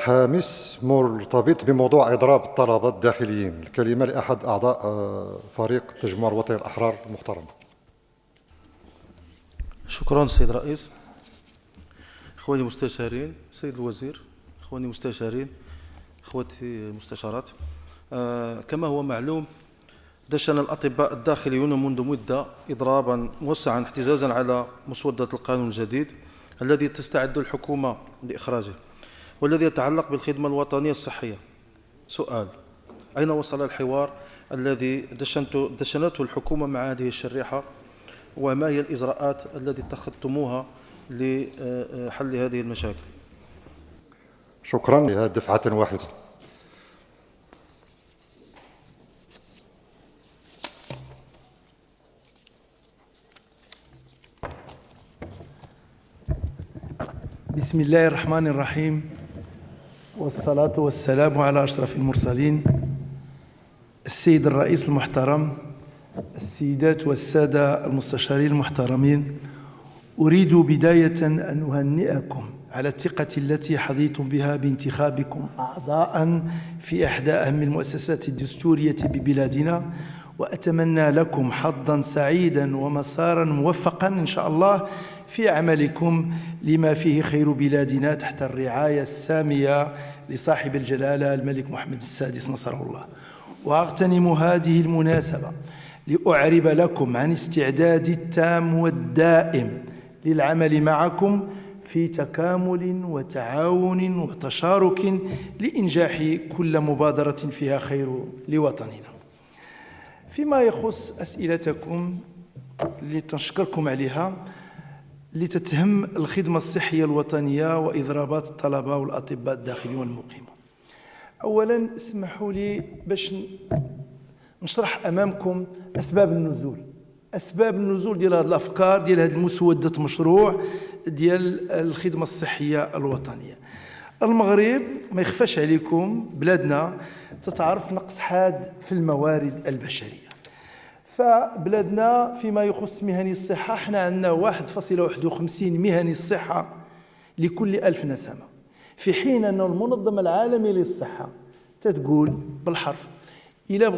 الخامس مرتبط بموضوع إضراب الطلبة الداخليين. الكلمة لأحد أعضاء فريق التجمع الوطني الأحرار المحترم. شكرا سيد الرئيس. إخواني المستشارين، سيد الوزير، إخواني المستشارين، إخوتي المستشارات، كما هو معلوم دشن الأطباء الداخليون منذ مدة إضرابا موسعا احتجاجا على مسودة القانون الجديد الذي تستعد الحكومة لإخراجه والذي يتعلق بالخدمة الوطنية الصحية. سؤال: أين وصل الحوار الذي دشنته الحكومة مع هذه الشريحة؟ وما هي الإجراءات التي اتخذتموها لحل هذه المشاكل؟ شكرا. دفعة واحدة. بسم الله الرحمن الرحيم، والصلاة والسلام على أشرف المرسلين. السيد الرئيس المحترم، السيدات والسادة المستشارين المحترمين، أريد بداية أن أهنئكم على الثقة التي حظيتم بها بانتخابكم أعضاء في إحدى أهم المؤسسات الدستورية ببلادنا، وأتمنى لكم حظا سعيدا ومسارا موفقا إن شاء الله في عملكم لما فيه خير بلادنا تحت الرعاية السامية لصاحب الجلالة الملك محمد السادس نصره الله. وأغتنم هذه المناسبة لأعرب لكم عن استعدادي التام والدائم للعمل معكم في تكامل وتعاون وتشارك لإنجاح كل مبادرة فيها خير لوطننا. فيما يخص أسئلتكم اللي تنشكركم عليها لتتهم الخدمة الصحية الوطنية وإضرابات الطلبة والأطباء الداخليين والمقيمين، أولا اسمحوا لي باش نشرح أمامكم أسباب النزول ديال هذه الأفكار ديال هذه المسودة مشروع ديال الخدمة الصحية الوطنية. المغرب ما يخفاش عليكم بلادنا تتعرف نقص حاد في الموارد البشرية، فبلادنا فيما يخص مهني الصحة احنا عندنا 1.51 مهني الصحة لكل 1000 نسمة، في حين أن المنظمة العالمية للصحة تتقول بالحرف إلا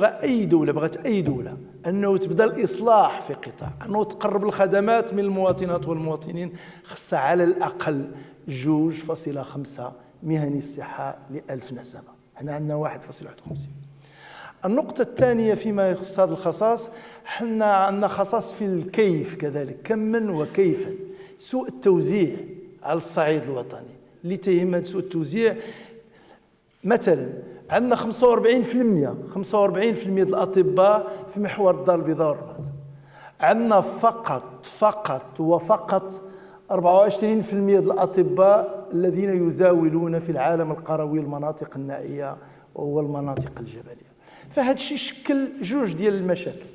بغت أي دولة أنه تبدأ الإصلاح في قطاع، أنه تقرب الخدمات من المواطنات والمواطنين، خصها على الأقل 2.5 مهني الصحة ل1000 نسمة. احنا عندنا 1.51. النقطة الثانية فيما يخص هذا الخصاص، حنا عندنا خصاص في الكيف كذلك، كما وكيفا. سوء التوزيع على الصعيد الوطني اللي تهم سوء التوزيع، مثلا عندنا 45% ديال الأطباء في محور الدار البيضاء والرباط، عندنا فقط 24% ديال الأطباء الذين يزاولون في العالم القروي المناطق النائية والمناطق الجبلية. فهذا الشيء شكل جوج ديال المشاكل،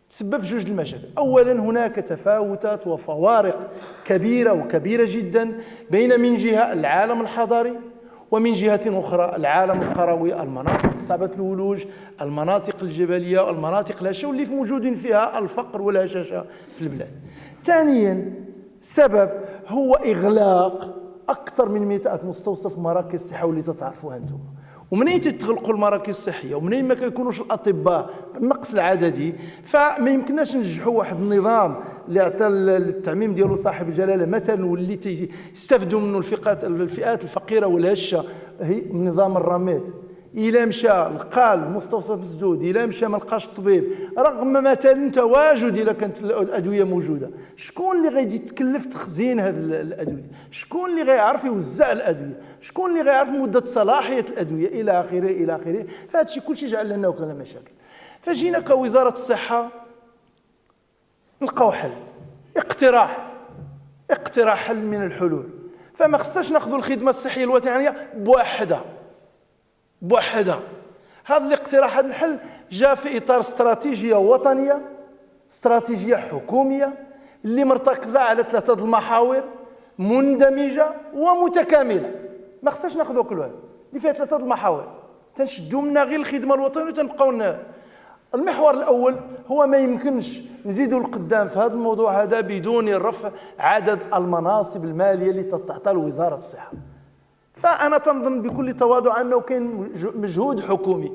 تسبب في جوج المشاكل. أولا هناك تفاوتات وفوارق كبيرة جدا بين من جهة العالم الحضاري ومن جهة أخرى العالم القروي، المناطق صعبة الولوج، المناطق الجبلية والمناطق الهشة واللي موجود فيها الفقر والهشاشة في البلاد. ثانيا سبب هو إغلاق أكثر من 100 مستوصف مراكز الصحة واللي تتعرفوها أنتم. ومنين تتغلقوا المراكز الصحيه ومنين ما كيكونوش الاطباء بالنقص العددي، فما يمكنناش ننجحوا واحد النظام اللي عطى التعميم ديالو صاحب الجلاله مثلا واللي تستافدوا منه الفئات الفقيره والهشه، هي نظام الرميد. إلا مشى لقى المستوصف مسدود، إلا مشى ما لقاش الطبيب رغم مثلا تواجد إلا كانت الأدوية موجودة، شكون اللي غادي يتكلف تخزين هذه الأدوية؟ شكون اللي غيعرف يوزع الأدوية؟ شكون اللي غيعرف مدة صلاحية الأدوية إلى آخره؟ فهذا الشيء كلشي جعل لنا وكذا مشاكل. فجينا كوزارة الصحة نلقاو حل، اقتراح حل من الحلول. فما خصناش ناخذوا الخدمة الصحية الوطنية بوحدها. هذا الاقتراح، هذا الحل جاء في إطار استراتيجية وطنية، استراتيجية حكومية اللي مرتكزة على 3 المحاور مندمجة ومتكاملة. ما خصناش ناخذوا كل واحد اللي فيها 3 المحاور تنشدوا منها غير الخدمة الوطنية وتنبقاو. المحور الأول هو ما يمكنش نزيدوا القدام في هذا الموضوع هذا بدون رفع عدد المناصب المالية اللي تعطى لوزارة الصحة. فأنا تنظن بكل تواضع أنه كاين مجهود حكومي.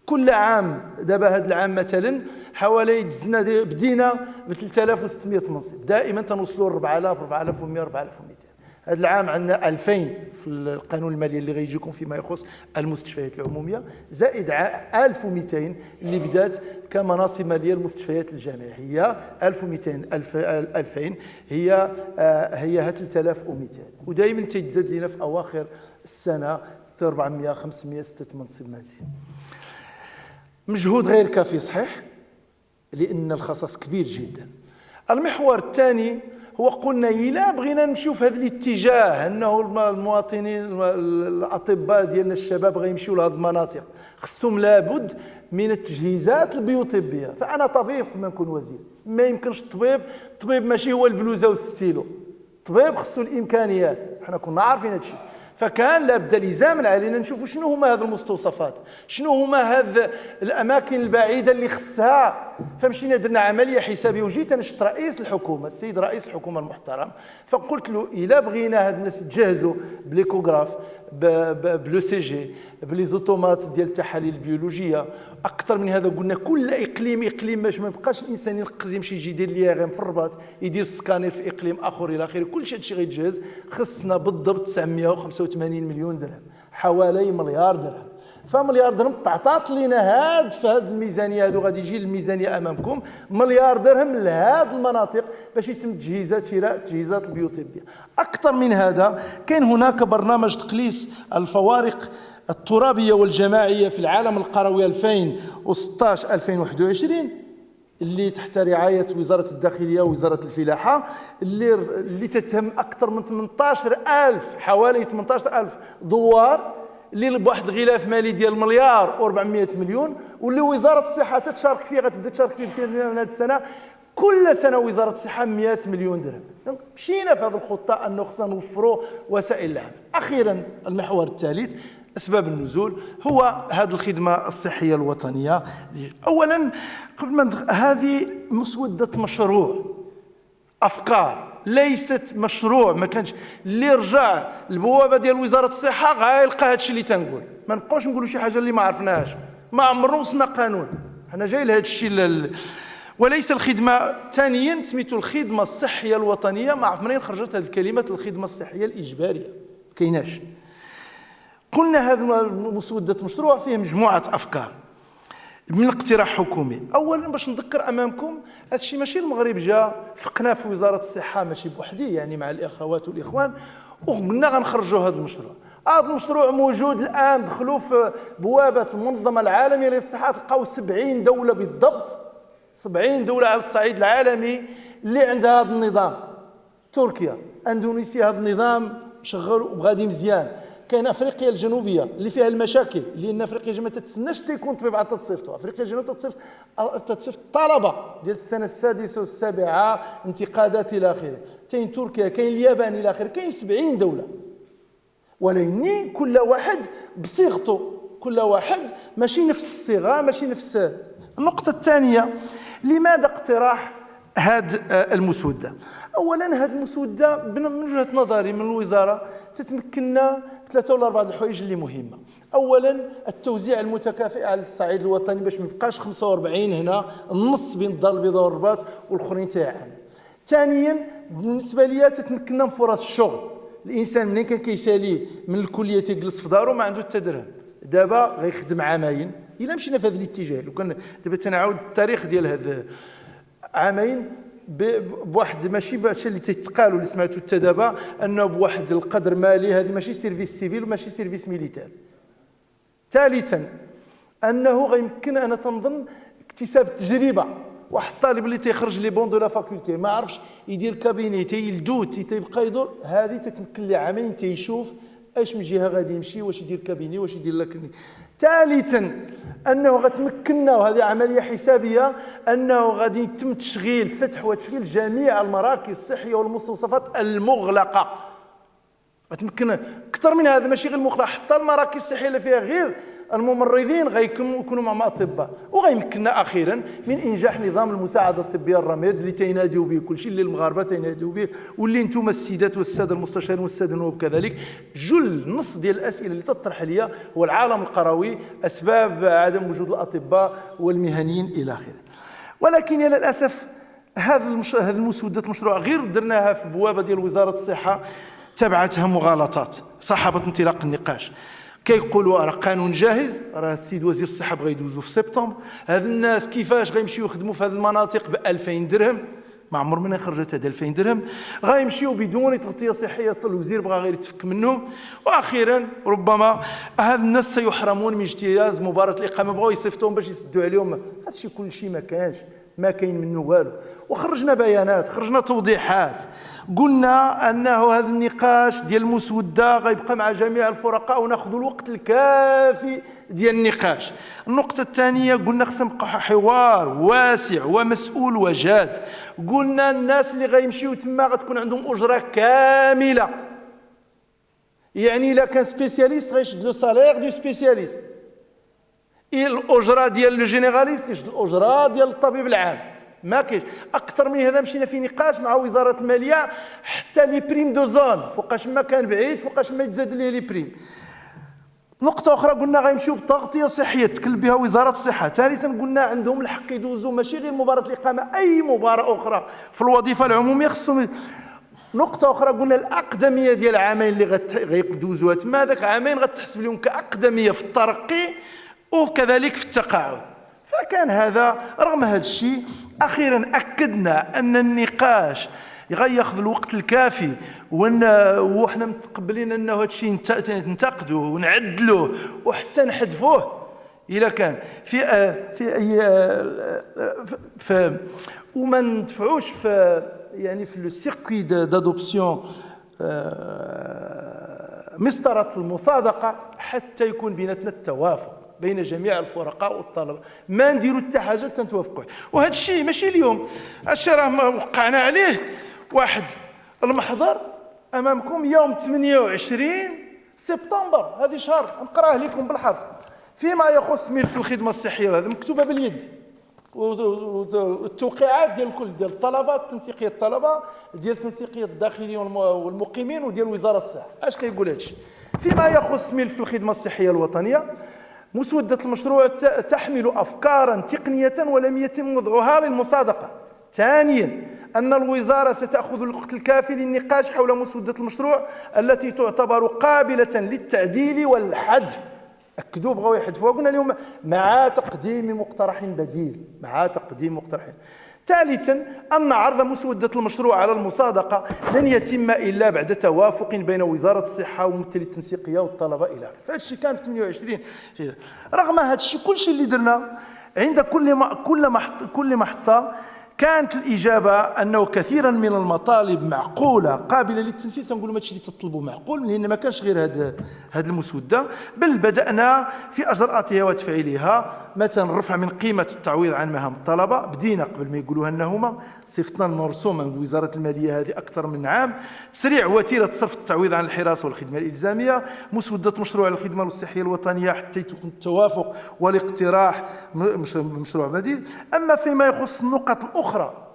كل عام دابا هذا العام مثلا حوالي دزنا بدينا ب 3600 منصب، دائما تنوصلوا ل 4000 4100 4200. هذا العام عندنا 2000 في القانون المالي اللي غيجيكم فيما يخص المستشفيات العموميه، زائد 1200 اللي بدات كمناصب ماليه للمستشفيات الجامعيه. هي 1200 2000 هي 3200، ودائما تيتزاد لنا في اواخر السنه 400 500 6 منصب مالي. مجهود غير كافي صحيح، لان الخصاص كبير جدا. المحور الثاني هو قلنا إلا بغينا نمشيو في هذا الاتجاه انه المواطنين الاطباء ديالنا الشباب غيمشيو لهذه المناطق، خصهم لابد من التجهيزات البيوطبيه. فانا طبيب قبل ما نكون وزير، ما يمكنش الطبيب ماشي هو البلوزه والستيلو، الطبيب خصو الامكانيات، حنا كنا عارفين هذا الشيء. فكان لابد لزاما علينا نشوفوا شنو هما هذه المستوصفات، شنو هما هذه الاماكن البعيده اللي خصها. فمشينا درنا عمليه حسابيه، وجيت انا شفت رئيس الحكومه السيد رئيس الحكومه المحترم، فقلت له الا بغينا هاد الناس يتجهزوا بليكوغراف بلو سي جي بلي زوتومات ديال التحاليل البيولوجيه، اكثر من هذا قلنا كل اقليم باش ما يبقاش الانسان ينقز يمشي يجي يدير ليغام في الرباط يدير سكانير في اقليم اخر الى اخره، كل شيء هادشي غيتجهز. خصنا بالضبط 985 مليون درهم، حوالي مليار درهم. فمليار درهم تعطات لنا هاد في هاد الميزانيه هادو، غادي يجي الميزانيه امامكم مليار درهم لهاد المناطق باش يتم تجهيزات شراء التجهيزات البيوطبيه. اكثر من هذا كاين هناك برنامج تقليص الفوارق الترابيه والجماعيه في العالم القروي 2016 2021 اللي تحت رعايه وزاره الداخليه ووزاره الفلاحه، اللي تتهم اكثر من 18000 حوالي 18000 دوار اللي بواحد الغلاف مالي ديال مليار و400 مليون، واللي وزاره الصحه تتشارك فيه، غتبدا تشارك فيه ب من هذه السنه. كل سنه وزاره الصحه 100 مليون درهم. مشينا في هذه الخطه انه خصنا نوفروا وسائل العمل. اخيرا المحور الثالث اسباب النزول هو هذه الخدمه الصحيه الوطنيه. اولا قبل ما هذه مسوده مشروع، افكار، ليست مشروع. ما كانش اللي رجع البوابه ديال وزاره الصحه غيلقى هذا الشيء اللي تنقول. ما نبقاوش نقولوا شي حاجه اللي ما عرفناهاش، ما عمرنا وصلنا قانون، حنا جاي لهذا الشيء وليس الخدمه. ثانيا سميتو الخدمه الصحيه الوطنيه، ما عرف منين خرجت هذه الكلمه الخدمه الصحيه الاجباريه، ما كايناش. قلنا هذا مسوده مشروع فيه مجموعه افكار من اقتراح حكومي. اولا باش نذكر امامكم هذا الشيء ماشي المغرب جا فقنا في وزاره الصحه ماشي بوحدي، يعني مع الاخوات والاخوان، وقلنا غنخرجوا هذا المشروع. هذا المشروع موجود الان، دخلوا في بوابه المنظمه العالميه للصحه تلقاو 70 دوله بالضبط، 70 دوله على الصعيد العالمي اللي عندها هذا النظام. تركيا، اندونيسيا، هذا النظام شغال وغادي مزيان. كاين افريقيا الجنوبيه اللي فيها المشاكل، لان افريقيا ما تتسناش تيكون طبيب عاد تصيفطو. افريقيا الجنوبيه تتصيفط الطلبه ديال السنه السادسه والسابعه، انتقادات الى اخره. كاين تركيا، كاين اليابان الى اخره، كاين 70 دوله، ولكن كل واحد بصيغته، كل واحد ماشي نفس الصيغه، ماشي نفس. النقطه الثانيه، لماذا اقتراح هذه المسوده؟ اولا هذه المسوده من وجهه نظري من الوزاره تتمكننا ثلاثه ولا اربعه الحوايج اللي مهمه. اولا التوزيع المتكافئ على الصعيد الوطني باش ما يبقاش 45 هنا، النص بين الدار البيضاء والرباط والاخرين تاعنا. ثانيا بالنسبه لي تتمكننا من فرص الشغل. الانسان منين كان كيسالي من الكليه تيجلس في دارو ما عنده حتى درهم، دابا غيخدم عامين. الا مشينا في هذا الاتجاه، لو كان دابا تنعاود التاريخ ديال هذا عامين بواحد ماشي باش اللي تيتقالوا اللي سمعتوا حتى دابا انه بواحد القدر مالي، هذه ماشي سيرفيس سيفيل وماشي سيرفيس ميليتير. ثالثا انه غيمكن انا تنظن اكتساب التجربه. واحد الطالب اللي تيخرج لي بون دو لا فاكولتي ما عرفش يدير كابيني، تيلدو تيبقى يدور، هذه تتمكن لي عامين تيشوف اش من جهه غادي يمشي، واش يدير كابيني واش يدير لكني. ثالثا انه غتمكننا، وهذه عمليه حسابيه، انه غادي يتم تشغيل فتح وتشغيل جميع المراكز الصحيه والمستوصفات المغلقه. غتمكن اكثر من هذا، ماشي غير المخلع، حتى المراكز الصحيه اللي فيها غير الممرضين غيكونوا مع اطباء، وغيمكننا اخيرا من انجاح نظام المساعده الطبيه الرميد اللي تيناديو به كلشي، اللي المغاربه تيناديو به، واللي انتم السيدات والساده المستشارين والساده النواب كذلك. جل نص ديال الاسئله اللي تطرح ليا هو العالم القروي، اسباب عدم وجود الاطباء والمهنيين الى اخره. ولكن يا للاسف هذه المسوده المشروع غير درناها في البوابه ديال وزاره الصحه، تبعتها مغالطات صاحبه انطلاق النقاش. كيقولوا راه قانون جاهز، راه السيد وزير الصحه بغى يدوزو في سبتمبر، هاد الناس كيفاش غيمشيو يخدموا في هذه المناطق ب 2000 درهم؟ ما عمر من خرجت هذا 2000 درهم، غيمشيو بدون تغطيه صحيه، الوزير بغى غير يتفك منهم. واخيرا ربما هاد الناس سيحرمون من اجتياز مباراه الاقامه، بغاو يصيفطوهم باش يسدوا عليهم. هادشي كلشي ما كاين منه والو. وخرجنا بيانات، خرجنا توضيحات، قلنا انه هذا النقاش ديال المسوده غيبقى مع جميع الفرقاء وناخذوا الوقت الكافي ديال النقاش. النقطه الثانيه قلنا خصنا نبقى حوار واسع ومسؤول وجاد. قلنا الناس اللي غيمشيو تما غتكون عندهم اجره كامله، يعني الا كان سبيسياليست غيشد له سالير دو سبيسياليست، الاجره ديال لو جينيراليست يشد الاجره ديال الطبيب العام. ما كاينش اكثر من هذا. مشينا في نقاش مع وزاره الماليه حتى لي بريم دو زون، فوقاش ما كان بعيد فوقاش ما يتزاد ليه لي بريم. نقطه اخرى قلنا غيمشيو بتغطيه صحيه تكلف بها وزاره الصحه. ثالثا قلنا عندهم الحق يدوزوا ماشي غير مباراه الاقامه، اي مباراه اخرى في الوظيفه العموميه خصهم. نقطة أخرى قلنا الأقدمية ديال العامين اللي غيدوزوها تما، هذاك عامين غتحسب لهم كأقدمية في الترقي وكذلك في التقاعد. فكان هذا رغم هذا الشيء أخيرا أكدنا أن النقاش ياخذ الوقت الكافي، وحنا متقبلين أنه هذا الشيء ننتقدوه ونعدلوه وحتى نحذفوه إلا كان في أي وما ندفعوش في يعني في لو سيركوي دادوبسيون مسطرة المصادقة حتى يكون بيناتنا التوافق بين جميع الفرقاء والطلبه، ما نديروا حتى حاجه تنتوافقوا. وهذا الشيء ماشي اليوم، هذا الشيء راه وقعنا عليه واحد المحضر امامكم يوم 28 سبتمبر، هذه شهر نقراه لكم بالحرف، فيما يخص ملف الخدمه الصحيه، هذا مكتوبه باليد، والتوقيعات ديال الكل ديال الطلبه، تنسيقيه الطلبه ديال تنسيقيه الداخليين والمقيمين وديال وزاره الصحه. اش كيقول هذا الشيء؟ فيما يخص ملف الخدمه الصحيه الوطنيه، مسودة المشروع تحمل أفكارا تقنية ولم يتم وضعها للمصادقة. ثانيا أن الوزارة ستأخذ الوقت الكافي للنقاش حول مسودة المشروع التي تعتبر قابلة للتعديل والحذف. أكدوا بغاو يحذفوها، قلنا لهم مع تقديم مقترح بديل، مع تقديم مقترح. ثالثا أن عرض مسودة المشروع على المصادقة لن يتم إلا بعد توافق بين وزارة الصحة وممثلي التنسيقية والطلبة إلى آخره. فهذا الشيء كان في 28. رغم هذا الشيء كل شيء اللي درنا عند كل محطة كانت الإجابة أنه كثيرا من المطالب معقولة قابلة للتنفيذ. تنقولوا هذا الشيء اللي تطلبوا معقول، لأن ما كانش غير هذه المسودة، بل بدأنا في أجراءاتها وتفعيلها. مثلا الرفع من قيمة التعويض عن مهام الطلبة، بدينا قبل ما يقولوها لنا هما، صيفطنا المرسومة من وزارة المالية هذه أكثر من عام. تسريع وتيرة صرف التعويض عن الحراسة والخدمة الإلزامية، مسودة مشروع الخدمة الصحية الوطنية حتى يكون التوافق والاقتراح مشروع بديل. أما فيما يخص النقط الأخرى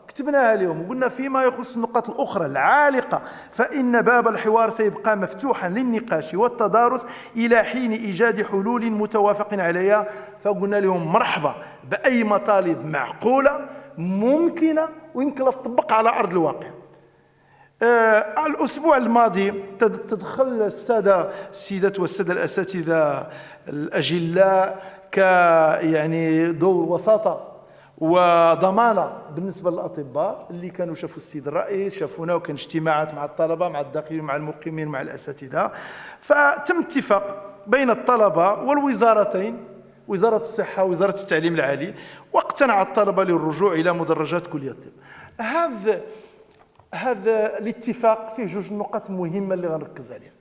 كتبناها اليوم وقلنا فيما يخص النقط الأخرى العالقة فإن باب الحوار سيبقى مفتوحا للنقاش والتدارس إلى حين إيجاد حلول متوافق عليها. فقلنا لهم مرحبا بأي مطالب معقولة ممكنة ويمكن تطبق على أرض الواقع. الأسبوع الماضي تدخل السيدات والسادة الأساتذة الأجلاء يعني دور وساطة وضمانة بالنسبة للأطباء اللي كانوا شافوا السيد الرئيس، شافونا، وكان اجتماعات مع الطلبة مع الداخلين مع المقيمين مع الأساتذة. فتم اتفاق بين الطلبة والوزارتين، وزارة الصحة ووزارة التعليم العالي، واقتنع الطلبة للرجوع إلى مدرجات كلية الطب. هذا الاتفاق فيه جوج نقط مهمة اللي غنركز عليها.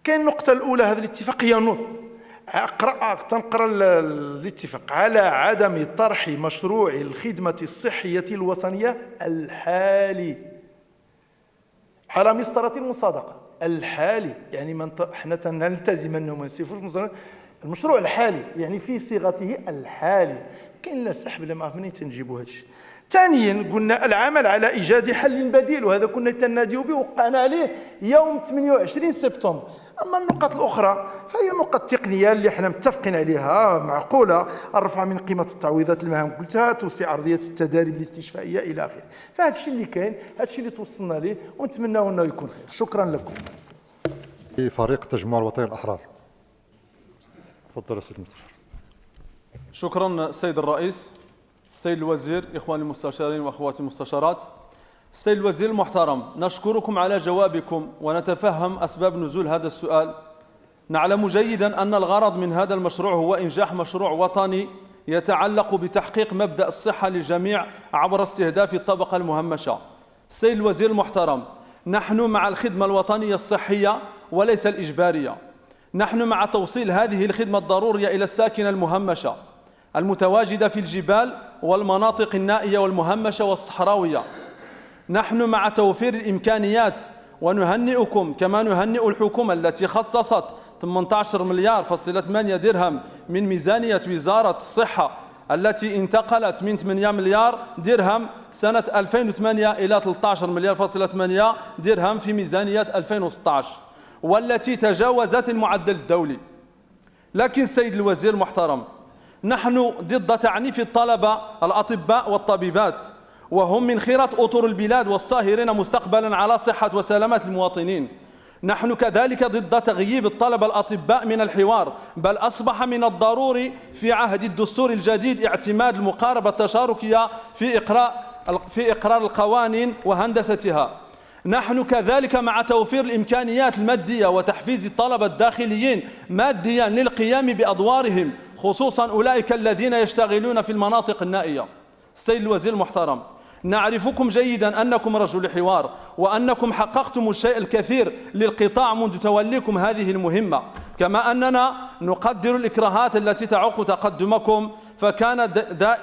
كاين النقطة الأولى، هذا الاتفاق هي نص تنقرأ الاتفاق على عدم طرح مشروع الخدمة الصحية الوطنية الحالي على مسطرة المصادقة. الحالي، يعني حنا نلتزم انه ما نسيفوش المشروع الحالي، يعني في صيغته الحالية، كاين لا سحب لا ما منين تنجيبوا هذا الشيء. ثانيا قلنا العمل على ايجاد حل بديل، وهذا كنا تناديو به وقعنا عليه يوم 28 سبتمبر. اما النقط الاخرى فهي نقط تقنيه اللي احنا متفقين عليها، معقوله، الرفع من قيمه التعويضات المهام قلتها، توسيع ارضيه التداريب الاستشفائيه الى اخره. فهذا الشيء اللي كاين، هذا الشيء اللي توصلنا ليه، ونتمناو انه يكون خير. شكرا لكم. فريق تجمع الوطني الأحرار. تفضل السيد المستشار. شكرا سيد الرئيس. السيد الوزير، إخواني المستشارين وأخواتي المستشارات. السيد الوزير المحترم، نشكركم على جوابكم ونتفهم أسباب نزول هذا السؤال. نعلم جيدا أن الغرض من هذا المشروع هو إنجاح مشروع وطني يتعلق بتحقيق مبدأ الصحة للجميع عبر استهداف الطبقة المهمشة. السيد الوزير المحترم، نحن مع الخدمة الوطنية الصحية وليس الإجبارية. نحن مع توصيل هذه الخدمة الضرورية إلى الساكنة المهمشة المتواجدة في الجبال والمناطق النائية والمهمشة والصحراوية. نحن مع توفير الإمكانيات، ونهنئكم كما نهنئ الحكومة التي خصصت 18 مليار فاصلة 8 درهم من ميزانية وزارة الصحة التي انتقلت من 8 مليار درهم سنة 2008 إلى 13 مليار فاصلة 8 درهم في ميزانية 2016، والتي تجاوزت المعدل الدولي. لكن سيد الوزير المحترم، نحن ضد تعنيف الطلبة الأطباء والطبيبات، وهم من خيرة أطر البلاد والصاهرين مستقبلا على صحة وسلامة المواطنين. نحن كذلك ضد تغييب الطلبة الأطباء من الحوار، بل أصبح من الضروري في عهد الدستور الجديد اعتماد المقاربة التشاركية في إقرار القوانين وهندستها. نحن كذلك مع توفير الإمكانيات المادية وتحفيز الطلبة الداخليين ماديا للقيام بأدوارهم، خصوصا أولئك الذين يشتغلون في المناطق النائية. السيد الوزير المحترم، نعرفكم جيدا أنكم رجل حوار، وأنكم حققتم الشيء الكثير للقطاع منذ توليكم هذه المهمة، كما أننا نقدر الإكراهات التي تعوق تقدمكم.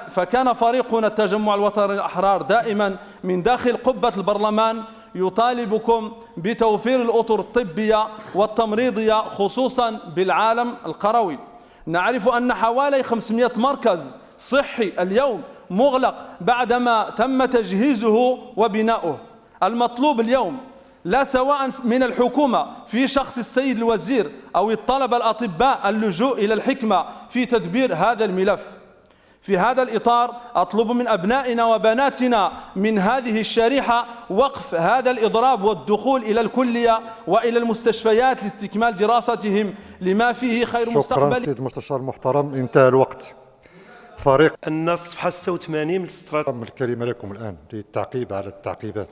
فكان فريقنا التجمع الوطني الأحرار دائما من داخل قبة البرلمان يطالبكم بتوفير الأطر الطبية والتمريضية، خصوصا بالعالم القروي. نعرف أن حوالي 500 مركز صحي اليوم مغلق بعدما تم تجهيزه وبناؤه. المطلوب اليوم لا سواء من الحكومة في شخص السيد الوزير أو الطلبة الأطباء اللجوء إلى الحكمة في تدبير هذا الملف. في هذا الإطار أطلب من أبنائنا وبناتنا من هذه الشريحة وقف هذا الإضراب والدخول إلى الكلية وإلى المستشفيات لاستكمال دراستهم لما فيه خير مستقبل. شكرا سيد المستشار المحترم، انتهى الوقت. فريق الصفحة 86 من الاستراتيجية. الكلمة لكم الآن للتعقيب على التعقيبات.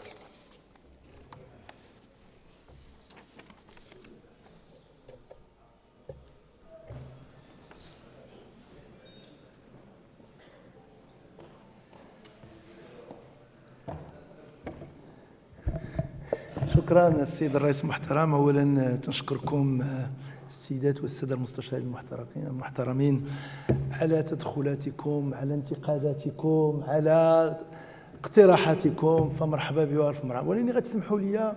شكرا السيد الرئيس المحترم. اولا تنشكركم السيدات والساده المستشارين المحترمين على تدخلاتكم، على انتقاداتكم، على اقتراحاتكم، فمرحبا بها والف مرحبا. ولكن غتسمحوا لي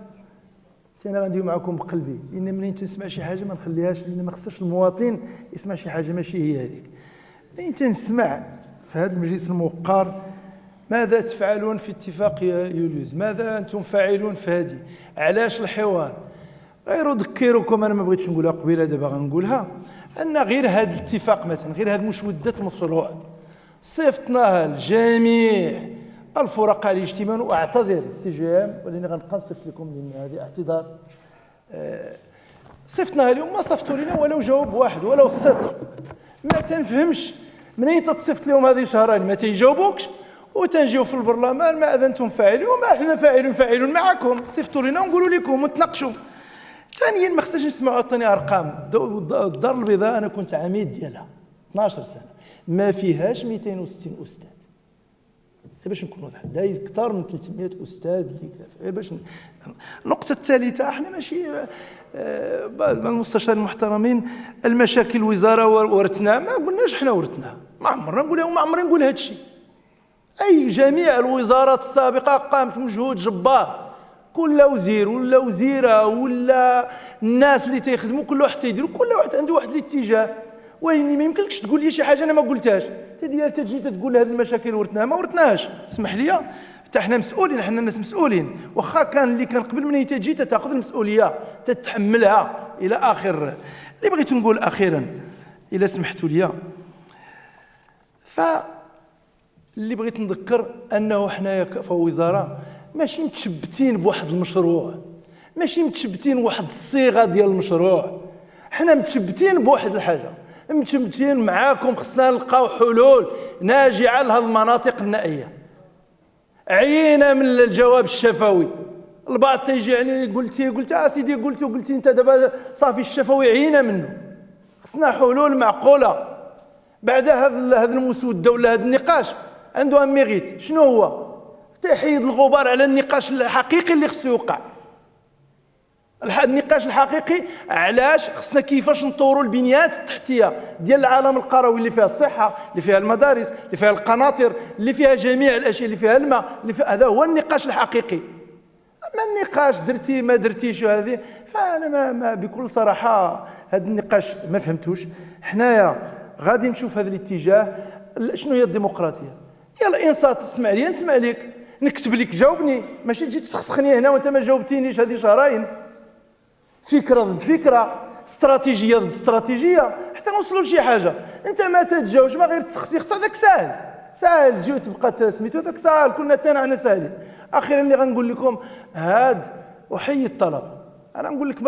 انا غندوي معكم بقلبي، لان منين تنسمع شي حاجه ما نخليهاش، لان ما خصش المواطن يسمع شي حاجه ماشي هي هذيك. منين تنسمع في هذا المجلس الموقر ماذا تفعلون في اتفاق يوليوز، ماذا أنتم فاعلون في هذه، علاش الحوار. غير أذكركم، أنا ما بغيتش نقولها قبيله دابا غنقولها، أن غير هذا الاتفاق مثلا، غير هذه مسودة مشروع صيفطناها لجميع الفرقاء الاجتماعيين، وأعتذر سي جي ام، ولكن غنبقى نصيفط لكم لأن هذه اعتذار. صيفطناها اليوم ما صيفطوا لنا ولو جواب واحد ولو سطر. ما تنفهمش منين تصيفط لهم هذه شهرين ما تيجاوبوكش، وتنجيو في البرلمان ماذا انتم فاعلون، وما احنا فاعلون معكم، صيفطوا لنا ونقولوا لكم ونتناقشوا. ثانيا ما خصناش نسمعوا عطيني ارقام. الدار البيضاء انا كنت عميد ديالها 12 سنه، ما فيهاش 260 استاذ، باش نكونوا واضحين، دا اكثر من 300 استاذ اللي كافي باش. النقطه الثالثه، احنا ماشي المستشارين المحترمين المشاكل الوزاره ورثناها، ما قلناش احنا ورثناها، ما عمرنا نقولها وما عمرنا نقول هذا الشيء. أي جميع الوزارات السابقة قامت بمجهود جبار كل وزير ولا وزيره ولا الناس اللي تيخدموا كل واحد تيديروا، كل واحد عنده واحد الاتجاه. ولكن ما يمكنلكش تقول لي شي حاجه انا ما قلتهاش. ديال تجي تقول هذه المشاكل ورثناها، ما ورثناهاش. اسمح لي، حتى حنا مسؤولين، حنا الناس مسؤولين. واخا كان اللي كان قبل مني تجي تاخذ المسؤوليه تتحملها الى اخر. اللي بغيت نقول اخيرا الا سمحتوا لي، اللي بغيت نذكر انه حنايا كوزاره ماشي متشبتين بواحد المشروع، ماشي متشبتين بواحد الصيغه ديال المشروع. حنا متشبتين بواحد الحاجه، متشبتين معاكم. خصنا نلقاو حلول ناجعه لهذه المناطق النائيه. عينا من الجواب الشفوي. البعض تيجي يعني قلت سيدي قلت انت دابا صافي الشفوي عينا منه. خصنا حلول معقوله. بعد هذا المسوده ولا هذا النقاش عنده ان ميغيت. شنو هو؟ تحيد الغبار على النقاش الحقيقي اللي خصو يوقع. النقاش الحقيقي علاش خصنا كيفاش نطوروا البنيات التحتيه ديال العالم القروي اللي فيها الصحه، اللي فيها المدارس، اللي فيها القناطر، اللي فيها جميع الاشياء، اللي فيها الماء، هذا هو النقاش الحقيقي. اما النقاش درتي ما درتيش وهذه، فانا ما بكل صراحه هذا النقاش ما فهمتوش. حنايا غادي نمشيو في هذا الاتجاه. شنو هي الديمقراطيه؟ هي الانصات. اسمع لي نسمع لك، نكتب لك جاوبني، ماشي تجي تسخسخني هنا وانت ما جاوبتينيش. هذه شهرين فكره ضد فكره، استراتيجيه ضد استراتيجيه، حتى نوصلوا لشي حاجه. انت ما تتجاوبش، ما غير تسخسيخ، هذاك ساهل تجي وتبقى سميتو، هذاك ساهل. كنا حنا ساهلين. اخيرا اللي غنقول لكم هاد احيي الطلبه. انا نقول لك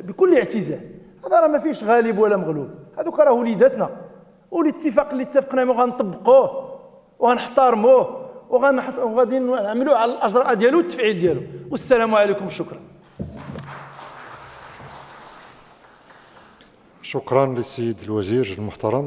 بكل اعتزاز، هذا راه ما فيش غالب ولا مغلوب. هذوك راه وليداتنا، والاتفاق اللي اتفقنا غنطبقوه وغنحترموه وغادي نعملوا على الاجراء ديالو والتفعيل ديالو. والسلام عليكم. شكرا. شكرا للسيد الوزير المحترم.